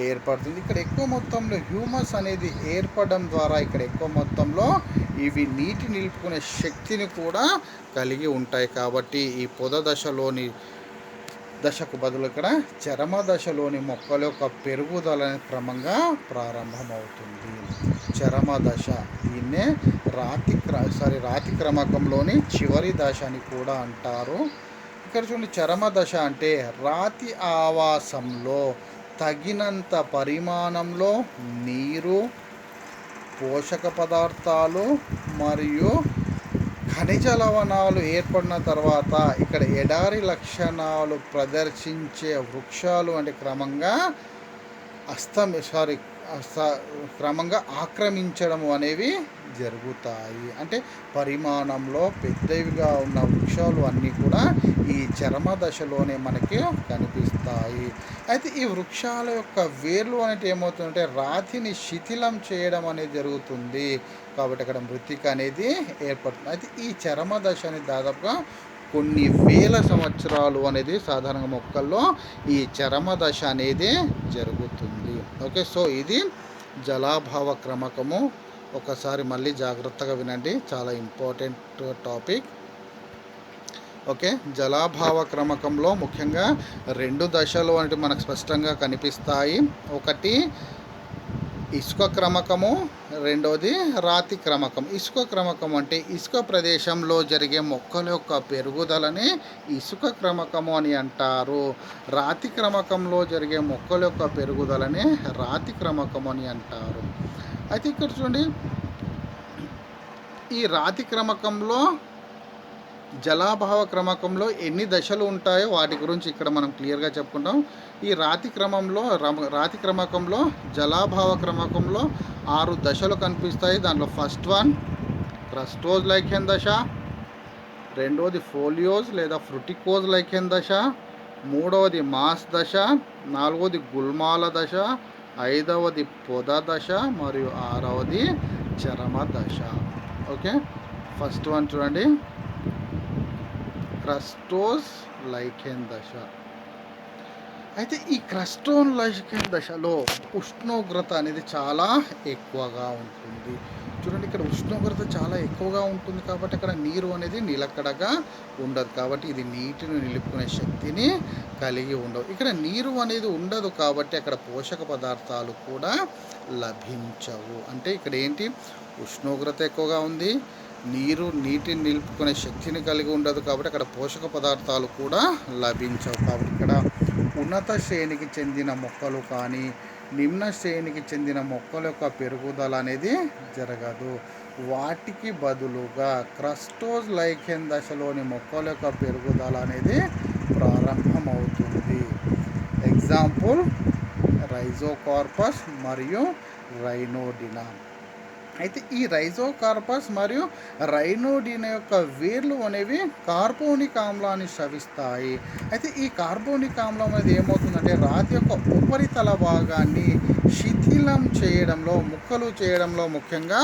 ఏర్పడుతుంది. ఇక్కడ ఎక్కువ మొత్తంలో హ్యూమస్ అనేది ఏర్పడడం ద్వారా ఇక్కడ ఎక్కువ మొత్తంలో ఇవి నీటి నిలుపుకునే శక్తిని కూడా కలిగి ఉంటాయి. కాబట్టి ఈ పొద దశకు బదులు ఇక్కడ చరమ దశలోని మొక్కల యొక్క పెరుగుదల క్రమంగా ప్రారంభమవుతుంది. చరమ దశ దీన్నే రాతి క్రమకంలోని చివరి దశ అని కూడా అంటారు. ఇక్కడ చూడండి, చరమ దశ అంటే రాతి ఆవాసంలో తగినంత పరిమాణంలో నీరు, పోషక పదార్థాలు మరియు ఖనిజ లవణాలు ఏర్పడిన తర్వాత ఇక్కడ ఎడారి లక్షణాలు ప్రదర్శించే వృక్షాలు అంటే క్రమంగా ఆక్రమించడం అనేవి జరుగుతాయి. అంటే పరిమాణంలో పెద్దవిగా ఉన్న వృక్షాలు అన్నీ కూడా ఈ చరమ దశలోనే మనకి కనిపిస్తాయి. అయితే ఈ వృక్షాల యొక్క వేర్లు అనేది ఏమవుతుందంటే రాతిని శిథిలం చేయడం అనేది జరుగుతుంది. కాబట్టి అక్కడ మృతిక అనేది ఏర్పడుతుంది. అయితే ఈ చరమ దశ అనేది దాదాపుగా కొన్ని వేల సంవత్సరాలు అనేది సాధారణంగా మొక్కల్లో ఈ చరమ దశ అనేది జరుగుతుంది. ఓకే, సో ఇది జలాభావ క్రమకము. ఒకసారి మళ్ళీ జాగ్రత్తగా వినండి, చాలా ఇంపార్టెంట్ టాపిక్. ఓకే, జలాభావ క్రమకంలో ముఖ్యంగా 2 దశలు అంటే మనకు స్పష్టంగా కనిపిస్తాయి. ఒకటి ఇసుక క్రమకము, రెండవది రాతి క్రమకం. ఇసుక క్రమకం అంటే ఇసుక ప్రదేశంలో జరిగే మొక్కల యొక్క పెరుగుదలని ఇసుక క్రమకము అని అంటారు. రాతి క్రమకంలో జరిగే మొక్కల యొక్క పెరుగుదలని రాతి క్రమకము అని అంటారు. అయితే ఇక్కడ చూడండి, ఈ రాతి క్రమకంలో జలాభావ క్రమకంలో ఎన్ని దశలు ఉంటాయో వాటి గురించి ఇక్కడ మనం క్లియర్గా చెప్పుకుంటాం. ఈ రాతి క్రమకంలో జలాభావ క్రమకంలో 6 దశలు కనిపిస్తాయి. దాంట్లో ఫస్ట్ వన్ క్రస్టోజ్ లైకెన్ దశ, రెండవది ఫోలియోజ్ లేదా ఫ్రుటికోజ్ లైకెన్ దశ, మూడవది మాస్ దశ, నాలుగవది గుల్మాల దశ, ఐదవది పొద దశ మరియు ఆరవది చరమ దశ. ఓకే, ఫస్ట్ వన్ చూడండి, క్రస్టోజ్ లైకెన్ దశ. అయితే ఈ క్రస్టోన్ లైకెన్ దశలో ఉష్ణోగ్రత అనేది చాలా ఎక్కువగా ఉంటుంది. చూడండి, ఇక్కడ ఉష్ణోగ్రత చాలా ఎక్కువగా ఉంటుంది కాబట్టి అక్కడ నీరు అనేది నిలకడగా ఉండదు. కాబట్టి ఇది నీటిని నిలుపుకునే శక్తిని కలిగి ఉండవు. ఇక్కడ నీరు అనేది ఉండదు కాబట్టి అక్కడ పోషక పదార్థాలు కూడా లభించవు. అంటే ఇక్కడ ఏంటి, ఉష్ణోగ్రత ఎక్కువగా ఉంది, నీటిని నిలుపుకునే శక్తిని కలిగి ఉండదు కాబట్టి అక్కడ పోషక పదార్థాలు కూడా లభించవు. కాబట్టి ఇక్కడ ఉన్నత శ్రేణికి చెందిన మొక్కలు కానీ నిమ్న శ్రేణికి చెందిన మొక్కల యొక్క పెరుగుదల అనేది జరగదు. వాటికి బదులుగా క్రస్టోజ్ లైకెన్ దశలోని మొక్కల యొక్క పెరుగుదల అనేది ప్రారంభమవుతుంది. ఎగ్జాంపుల్ రైజోకార్పస్ మరియు రైనోడినా. అయితే ఈ రైజోకార్పస్ మరియు రైనోడినా యొక్క వేర్లు అనేవి కార్బోనిక్ ఆమ్లాన్ని స్రవిస్తాయి. అయితే ఈ కార్బోనిక్ ఆమ్లం అనేది ఏమవుతుందంటే రాతి యొక్క ఉపరితల భాగాన్ని శిథిలం చేయడంలో, ముక్కలు చేయడంలో ముఖ్యంగా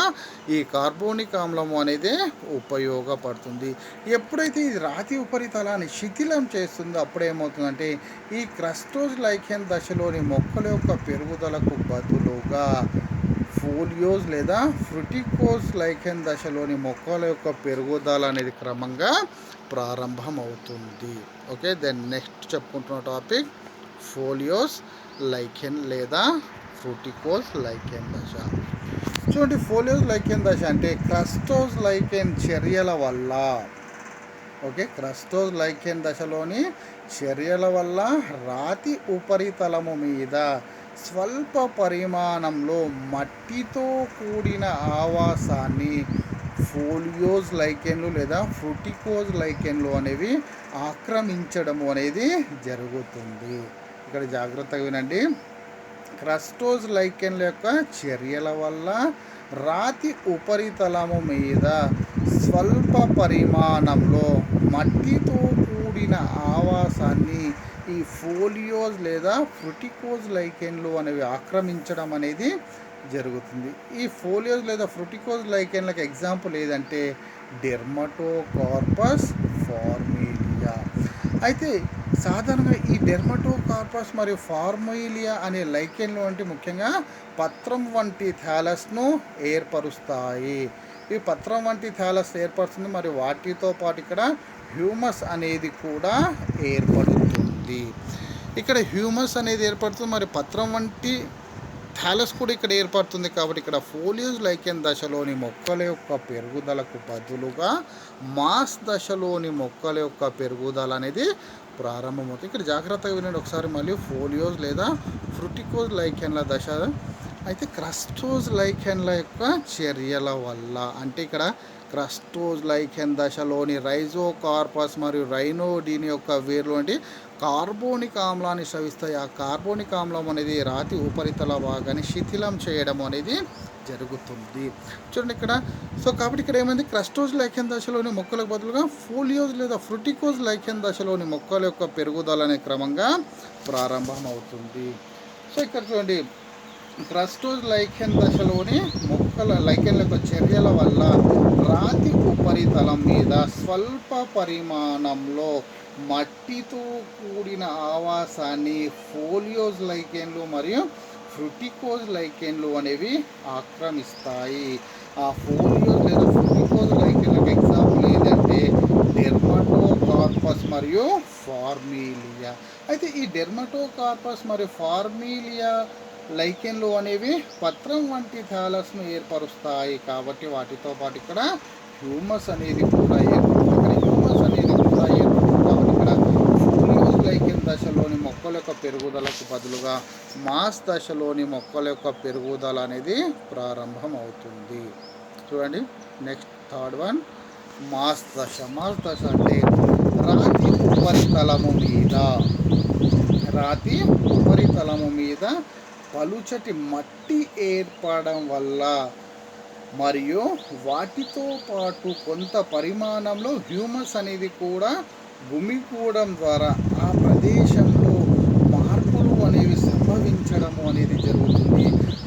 ఈ కార్బోనిక్ ఆమ్లం అనేది ఉపయోగపడుతుంది. ఎప్పుడైతే ఈ రాతి ఉపరితలాన్ని శిథిలం చేస్తుందో అప్పుడు ఏమవుతుందంటే ఈ క్రస్టోజ్ లైకెన్ దశలోని మొక్కల యొక్క పెరుగుదలకు బదులుగా ఫోలియోజ్ లేదా ఫ్రుటికోజ్ లైకెన్ దశలోని మొక్కల యొక్క పెరుగుదల అనేది క్రమంగా ప్రారంభమవుతుంది. ఓకే, దెన్ నెక్స్ట్ చెప్పుకుంటున్న టాపిక్ ఫోలియోస్ లైకెన్ లేదా ఫ్రుటికోజ్ లైకెన్ దశ. చూడండి, ఫోలియోస్ లైకెన్ దశ అంటే క్రస్టోజ్ లైకెన్ చర్యల వల్ల, ఓకే, క్రస్టోజ్ లైకెన్ దశలోని చర్యల వల్ల రాతి ఉపరితలము మీద స్వల్ప పరిమాణంలో మట్టితో కూడిన ఆవాసాన్ని ఫోలియోజ్ లైకెన్లు లేదా ఫ్రుటికోజ్ లైకెన్లు అనేవి ఆక్రమించడము అనేది జరుగుతుంది. ఇక్కడ జాగ్రత్తగా వినండి, క్రస్టోజ్ లైకెన్ల యొక్క చర్యల వల్ల రాతి ఉపరితలము మీద స్వల్ప పరిమాణంలో మట్టితో కూడిన ఆవాసాన్ని ఈ ఫోలియోస్ లేదా ఫ్రుటికోజ్ లైకెన్లు అనేవి ఆక్రమించడం అనేది జరుగుతుంది. ఈ ఫోలియోస్ లేదా ఫ్రుటికోజ్ లైకెన్లకు ఎగ్జాంపుల్ ఏదంటే డెర్మటోకార్పస్ ఫార్మేలియా. అయితే సాధారణంగా ఈ డెర్మటోకార్పస్ మరియు ఫార్మేలియా అనే లైకెన్లు వంటి ముఖ్యంగా పత్రం వంటి థాలస్ను ఏర్పరుస్తాయి. ఈ పత్రం వంటి థాలస్ ఏర్పడుతుంది మరియు వాటితో పాటు ఇక్కడ హ్యూమస్ అనేది కూడా ఏర్పడుతుంది. ఇక్కడ హ్యూమస్ అనేది ఏర్పడుతుంది మరి పత్రం వంటి థాలస్ కూడా ఇక్కడ ఏర్పడుతుంది. కాబట్టి ఇక్కడ ఫోలియోస్ లైకెన్ దశలోని మొక్కల యొక్క పెరుగుదలకు బదులుగా మాస్ దశలోని మొక్కల యొక్క పెరుగుదల అనేది ప్రారంభమవుతుంది. ఇక్కడ జాగ్రత్తగా వినండి ఒకసారి మళ్ళీ. ఫోలియోస్ లేదా ఫ్రుటికోజ్ లైకెన్ల దశ అయితే క్రస్టోజ్ లైకెన్ల యొక్క చర్యల వల్ల, అంటే ఇక్కడ క్రస్టోజ్ లైకెన్ దశలోని రైజోకార్పస్ మరియు రైనోడిన్ యొక్క వేర్లు వంటి కార్బోనిక్ ఆమ్లాన్ని స్రవిస్తాయి. ఆ కార్బోనిక్ ఆమ్లం అనేది రాతి ఉపరితల భాగాన్ని శిథిలం చేయడం అనేది జరుగుతుంది. చూడండి ఇక్కడ. కాబట్టి ఇక్కడ ఏమైంది, క్రస్టోజ్ లైకెన్ దశలోని మొక్కలకు బదులుగా ఫోలియోస్ లేదా ఫ్రుటికోజ్ లైకెన్ దశలోని మొక్కల యొక్క పెరుగుదల అనే క్రమంగా ప్రారంభమవుతుంది. ఇక్కడ చూడండి, క్రస్టోజ్ లైకెన్ దశలోని మొక్కల లైకెన్ల యొక్క చర్యల వల్ల రాతి ఉపరితలం మీద స్వల్ప పరిమాణంలో మట్టితో కూడిన ఆవాసాన్ని ఫోలియోస్ లైకెన్లు మరియు ఫ్రుటికోజ్ లైకెన్లు అనేవి ఆక్రమిస్తాయి. ఆ ఫోలియోస్ లేదా ఫ్రుటికోజ్ లైకెన్లకు ఎగ్జాంపుల్ ఏంటంటే డెర్మటోకార్పస్ మరియు ఫార్మేలియా. అయితే ఈ డెర్మటోకార్పస్ మరియు ఫార్మేలియా లైకెన్లు అనేవి పత్రం వంటి థాలస్ను ఏర్పరుస్తాయి. కాబట్టి వాటితో పాటు ఇక్కడ హ్యూమస్ అనేది కూడా ఏర్పడుతుంది. హ్యూమస్ అనేది కూడా ఏర్పడుతుంది. కాబట్టి ఇక్కడ ఫోలియోస్ లైకెన్ దశలోని మొక్కల యొక్క పెరుగుదలకు బదులుగా మాస్ దశలోని మొక్కల యొక్క పెరుగుదల అనేది ప్రారంభం అవుతుంది. చూడండి నెక్స్ట్ థర్డ్ వన్, మాస్ దశ. మాస్ దశ అంటే రాతి ఉపరితలము మీద పలుచటి మట్టి ఏర్పడడం వల్ల మరియు వాటితో పాటు కొంత పరిమాణంలో హ్యూమస్ అనేది కూడా గుమికూడడం ద్వారా ఆ ప్రదేశంలో మార్పులు అనేవి సంభవించడము అనేది జరుగుతుంది.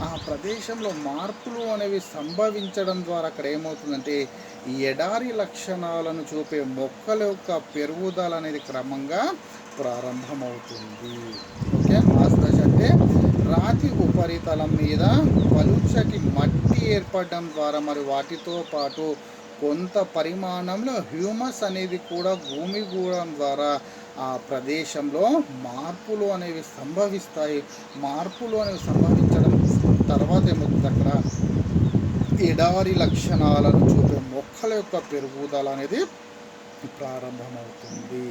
ఆ ప్రదేశంలో మార్పులు అనేవి సంభవించడం ద్వారా అక్కడ ఏమవుతుందంటే ఈ ఎడారి లక్షణాలను చూపే మొక్కల యొక్క పెరుగుదల అనేది క్రమంగా ప్రారంభమవుతుంది. ఓకే, మాస్ దశ అంటే రాతి ఉపరితలం మీద పలుచటి మట్టి ఏర్పడడం ద్వారా మరి వాటితో పాటు కొంత పరిమాణంలో హ్యూమస్ అనేది కూడా భూమిగూడడం ద్వారా ఆ ప్రదేశంలో మార్పులు అనేవి సంభవిస్తాయి. మార్పులు అనేవి సంభవించడం తర్వాత ఏమవుతుంది, అక్కడ ఎడారి లక్షణాలను చూపే మొక్కల యొక్క పెరుగుదల అనేది ప్రారంభమవుతుంది.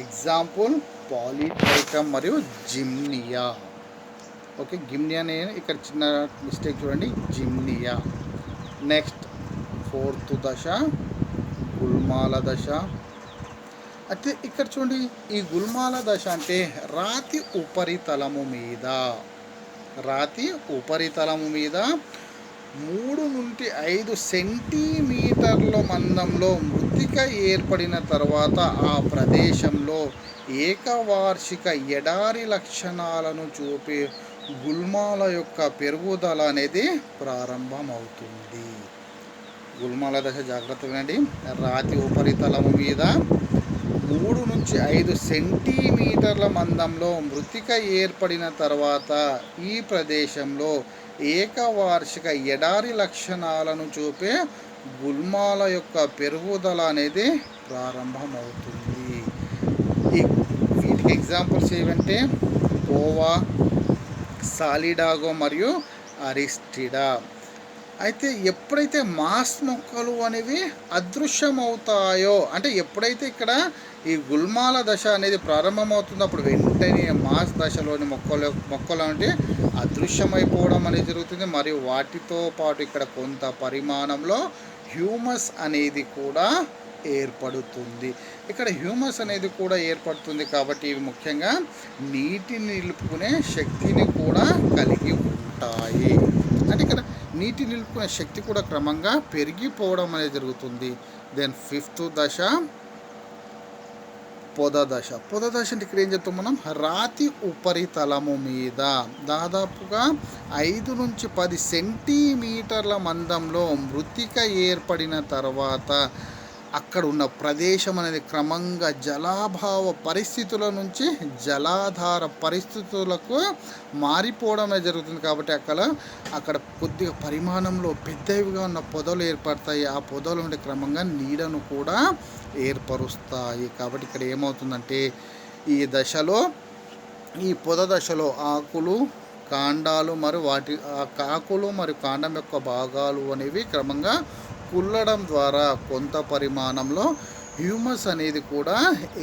ఎగ్జాంపుల్ పాలీట్రైకమ్ మరియు జిమ్నియా. ఓకే, గిమ్నియా అనే ఇక్కడ చిన్న మిస్టేక్ చూడండి, జిమ్నియా. నెక్స్ట్ ఫోర్త్ దశ గుల్మాల దశ. అయితే ఇక్కడ చూడండి, ఈ గుల్మాల దశ అంటే రాతి ఉపరితలము మీద 3 నుండి 5 సెంటీమీటర్ల మందంలో మృత్తిక ఏర్పడిన తర్వాత ఆ ప్రదేశంలో ఏకవార్షిక ఎడారి లక్షణాలను చూపే గుల్మాల యొక్క పెరుగుదల అనేది ప్రారంభమవుతుంది. గుల్మాల దశ జాగ్రత్త వినండి. రాతి ఉపరితలము మీద 3 నుంచి 5 సెంటీమీటర్ల మందంలో మృత్తిక ఏర్పడిన తర్వాత ఈ ప్రదేశంలో ఏకవార్షిక ఎడారి లక్షణాలను చూపే గుల్మాల యొక్క పెరుగుదల అనేది ప్రారంభమవుతుంది. వీటికి ఎగ్జాంపుల్స్ ఏవంటే పోవా, సాలిడాగో మరియు అరిస్టిడా. అయితే ఎప్పుడైతే మాస్ మొక్కలు అనేవి అదృశ్యమవుతాయో, అంటే ఎప్పుడైతే ఇక్కడ ఈ గుల్మాల దశ అనేది ప్రారంభమవుతుందో అప్పుడు వెంటనే మాస్ దశలోని మొక్కలు అంటే అదృశ్యమైపోవడం అనేది జరుగుతుంది. మరియు వాటితో పాటు ఇక్కడ కొంత పరిమాణంలో హ్యూమస్ అనేది కూడా ఏర్పడుతుంది. ఇక్కడ హ్యూమస్ అనేది కూడా ఏర్పడుతుంది. కాబట్టి ఇవి ముఖ్యంగా నీటిని నిలుపుకునే శక్తిని కూడా కలిగి ఉంటాయి. అంటే ఇక్కడ నీటి నిలుపుకునే శక్తి కూడా క్రమంగా పెరిగిపోవడం అనేది జరుగుతుంది. దెన్ ఫిఫ్త్ దశ పొద దశ. పొద దశ అంటే ఇక్కడ ఏం చెప్తాం మనం, రాతి ఉపరితలము మీద దాదాపుగా 5 నుంచి 10 సెంటీమీటర్ల మందంలో మృత్తిక ఏర్పడిన తర్వాత అక్కడ ఉన్న ప్రదేశం అనేది క్రమంగా జలాభావ పరిస్థితుల నుంచి జలాధార పరిస్థితులకు మారిపోవడమే జరుగుతుంది. కాబట్టి అక్కడ కొద్దిగా పరిమాణంలో పెద్దవిగా ఉన్న పొదలు ఏర్పడతాయి. ఆ పొదలు నుండి క్రమంగా నీడను కూడా ఏర్పరుస్తాయి. కాబట్టి ఇక్కడ ఏమవుతుందంటే ఈ దశలో, ఈ పొద దశలో ఆకులు, కాండాలు మరియు ఆకులు మరియు కాండం యొక్క భాగాలు అనేవి క్రమంగా కుల్లడం ద్వారా కొంత పరిమాణంలో హ్యూమస్ అనేది కూడా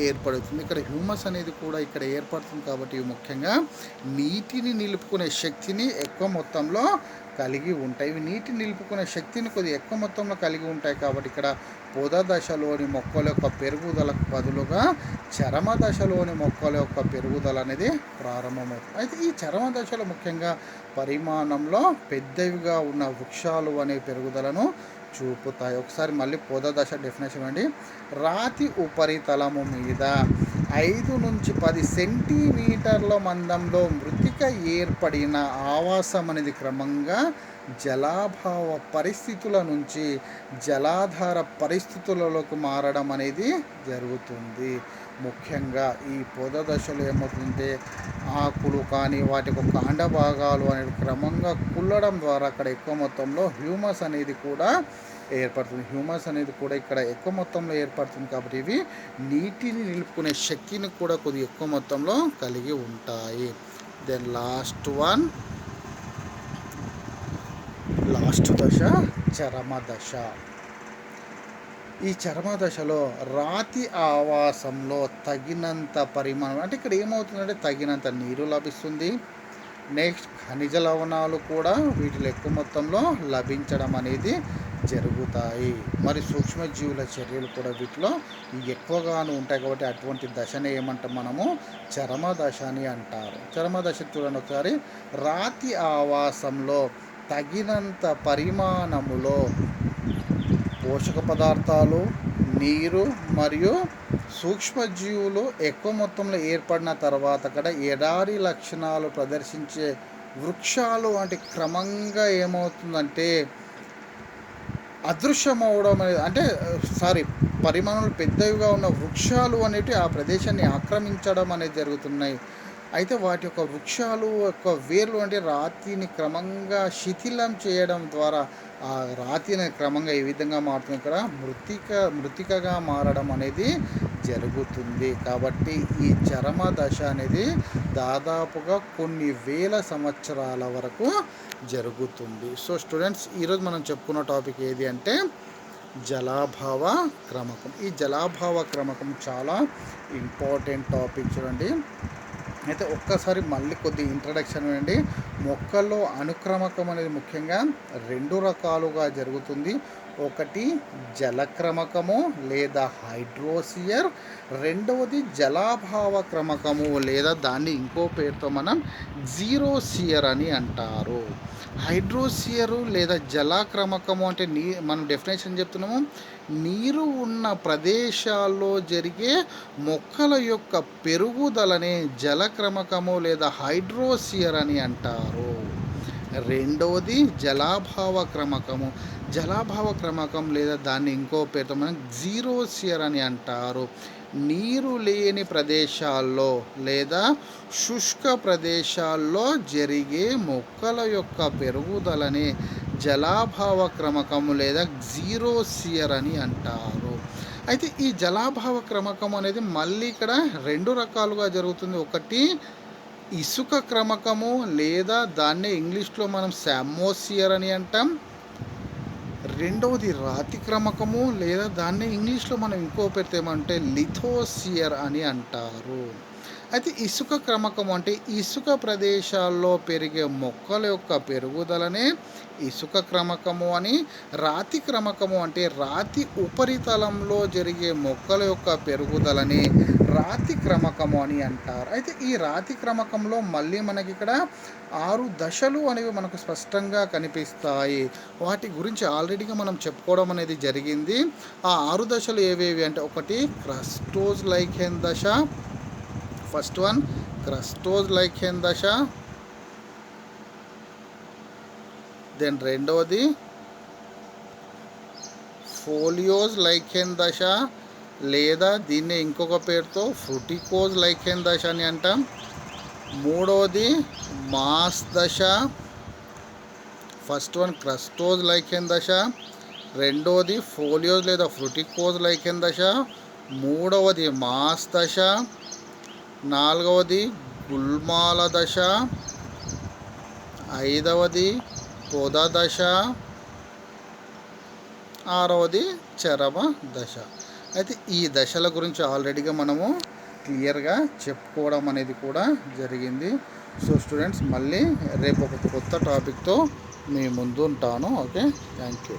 ఏర్పడుతుంది. ఇక్కడ హ్యూమస్ అనేది కూడా ఇక్కడ ఏర్పడుతుంది. కాబట్టి ఇవి ముఖ్యంగా నీటిని నిలుపుకునే శక్తిని ఎక్కువ మొత్తంలో కలిగి ఉంటాయి. ఇవి నీటిని నిలుపుకునే శక్తిని కొద్దిగా ఎక్కువ మొత్తంలో కలిగి ఉంటాయి. కాబట్టి ఇక్కడ పొద దశలోని మొక్కల యొక్క పెరుగుదలకు బదులుగా చరమ దశలోని మొక్కల యొక్క పెరుగుదల అనేది ప్రారంభమవుతుంది. అయితే ఈ చరమ దశలో ముఖ్యంగా పరిమాణంలో పెద్దవిగా ఉన్న వృక్షాలు అనే పెరుగుదలను చూపుతాయి. ఒకసారి మళ్ళీ పొద దశ డెఫినేషన్ అండి. రాతి ఉపరితలము మీద 5 నుంచి 10 సెంటీమీటర్ల మందంలో మృత్తిక ఏర్పడిన ఆవాసం అనేది క్రమంగా జలాభావ పరిస్థితుల నుంచి జలాధార పరిస్థితులలోకి మారడం అనేది జరుగుతుంది. ముఖ్యంగా ఈ పొద దశలో ఏమవుతుందంటే ఆకులు కానీ వాటి యొక్క కాండ భాగాలు అనేవి క్రమంగా కుల్లడం ద్వారా అక్కడ ఎక్కువ మొత్తంలో హ్యూమస్ అనేది కూడా ఏర్పడుతుంది. హ్యూమస్ అనేది కూడా ఇక్కడ ఎక్కువ మొత్తంలో ఏర్పడుతుంది. కాబట్టి ఇవి నీటిని నిలుపుకునే శక్తిని కూడా కొద్దిగా ఎక్కువ మొత్తంలో కలిగి ఉంటాయి. దెన్ లాస్ట్ దశ చరమ దశ. ఈ చరమ దశలో రాతి ఆవాసంలో తగినంత పరిమాణం, అంటే ఇక్కడ ఏమవుతుందంటే తగినంత నీరు లభిస్తుంది. నెక్స్ట్ ఖనిజ లవణాలు కూడా వీటిలో ఎక్కువ మొత్తంలో లభించడం అనేది జరుగుతాయి. మరి సూక్ష్మజీవుల చర్యలు కూడా వీటిలో ఎక్కువగాను ఉంటాయి. కాబట్టి అటువంటి దశనే ఏమంటాం మనము, చరమ దశ అని అంటారు. చరమ దశ చూడండి ఒకసారి. రాతి ఆవాసంలో తగినంత పరిమాణములో పోషక పదార్థాలు, నీరు మరియు సూక్ష్మజీవులు ఎక్కువ మొత్తంలో ఏర్పడిన తర్వాత అక్కడ ఎడారి లక్షణాలు ప్రదర్శించే వృక్షాలు అంటే క్రమంగా ఏమవుతుందంటే అదృశ్యమవడం అనేది, అంటే పరిమాణాలు పెద్దవిగా ఉన్న వృక్షాలు అనేవి ఆ ప్రదేశాన్ని ఆక్రమించడం అనేది జరుగుతున్నాయి. అయితే వాటి యొక్క వృక్షాలు యొక్క వేర్లు అంటే రాతిని క్రమంగా శిథిలం చేయడం ద్వారా ఆ రాతి అనేది క్రమంగా ఈ విధంగా మారుతుంది. ఇక్కడ మృతికగా మారడం అనేది జరుగుతుంది. కాబట్టి ఈ చరమ దశ అనేది దాదాపుగా కొన్ని వేల సంవత్సరాల వరకు జరుగుతుంది. సో స్టూడెంట్స్, ఈరోజు మనం చెప్పుకున్న టాపిక్ ఏది అంటే జలాభావ క్రమకం. ఈ జలాభావ క్రమకం చాలా ఇంపార్టెంట్ టాపిక్. చూడండి, అయితే ఒక్కసారి మళ్ళీ కొద్ది ఇంట్రడక్షన్ అండి. మొక్కల్లో అనుక్రమకం అనేది ముఖ్యంగా 2 రకాలుగా జరుగుతుంది. ఒకటి జలక్రమకము లేదా హైడ్రోసియర్, రెండవది జలాభావ క్రమకము లేదా దాన్ని ఇంకో పేరుతో మనం జీరోసియర్ అని అంటారు. హైడ్రోసియరు లేదా జలాక్రమకము అంటే మనం డెఫినేషన్ చెప్తున్నాము, నీరు ఉన్న ప్రదేశాల్లో జరిగే మొక్కల యొక్క పెరుగుదలనే జలక్రమకము లేదా హైడ్రోసియర్ అని అంటారు. రెండవది జలాభావ క్రమకము. జలాభావ క్రమకం లేదా దాన్ని ఇంకో పేరుతో మనం జీరోసియర్ అని అంటారు. నీరు లేని ప్రదేశాల్లో లేదా శుష్క ప్రదేశాల్లో జరిగే మొక్కల యొక్క పెరుగుదలని జలాభావ క్రమకము లేదా జీరోసియర్ అని అంటారు. అయితే ఈ జలాభావ క్రమకం అనేది మళ్ళీ ఇక్కడ 2 రకాలుగా జరుగుతుంది. ఒకటి ఇసుక క్రమకము లేదా దాన్నే ఇంగ్లీష్లో మనం సామోసియర్ అని అంటాం. రెండవది రాతి క్రమకము లేదా దాన్ని ఇంగ్లీష్లో మనం ఇంకో పేరుతో ఏమంటే లిథోసియర్ అని అంటారు. అయితే ఇసుక క్రమకము అంటే ఇసుక ప్రదేశాల్లో పెరిగే మొక్కల యొక్క పెరుగుదలనే ఇసుక క్రమకము అని, రాతి క్రమకము అంటే రాతి ఉపరితలంలో జరిగే మొక్కల యొక్క పెరుగుదలని రాతి క్రమకము అని అంటారు. అయితే ఈ రాతి క్రమకంలో మళ్ళీ మనకి ఇక్కడ 6 దశలు అనేవి మనకు స్పష్టంగా కనిపిస్తాయి. వాటి గురించి ఆల్రెడీగా మనం చెప్పుకోవడం అనేది జరిగింది. ఆ 6 దశలు ఏవేవి అంటే, ఒకటి క్రస్టోజ్ లైకెన్ దశ, ఫస్ట్ వన్ క్రస్టోజ్ లైకెన్ దశ, దెన్ రెండవది ఫోలియోజ్ లైకెన్ దశ, లేదా దీన్ని ఇంకొక పేరుతో ఫ్రూటికోజ్ లైకెన్ దశ అని అంటాం. మూడవది మాస్ దశ. ఫస్ట్ వన్ క్రస్టోజ్ లైకెన్ దశ, రెండవది ఫోలియోజ్ లేదా ఫ్రూటికోజ్ లైకెన్ దశ, మూడవది మాస్ దశ, నాలుగవది గుల్మాల దశ, ఐదవది పొద దశ, ఆరవది చరమ దశ. అయితే ఈ దశల గురించి ఆల్రెడీగా మనము క్లియర్గా చెప్పుకోవడం అనేది కూడా జరిగింది. సో స్టూడెంట్స్, మళ్ళీ రేపు ఒక కొత్త టాపిక్తో మీ ముందు ఉంటాను. Okay, thank you.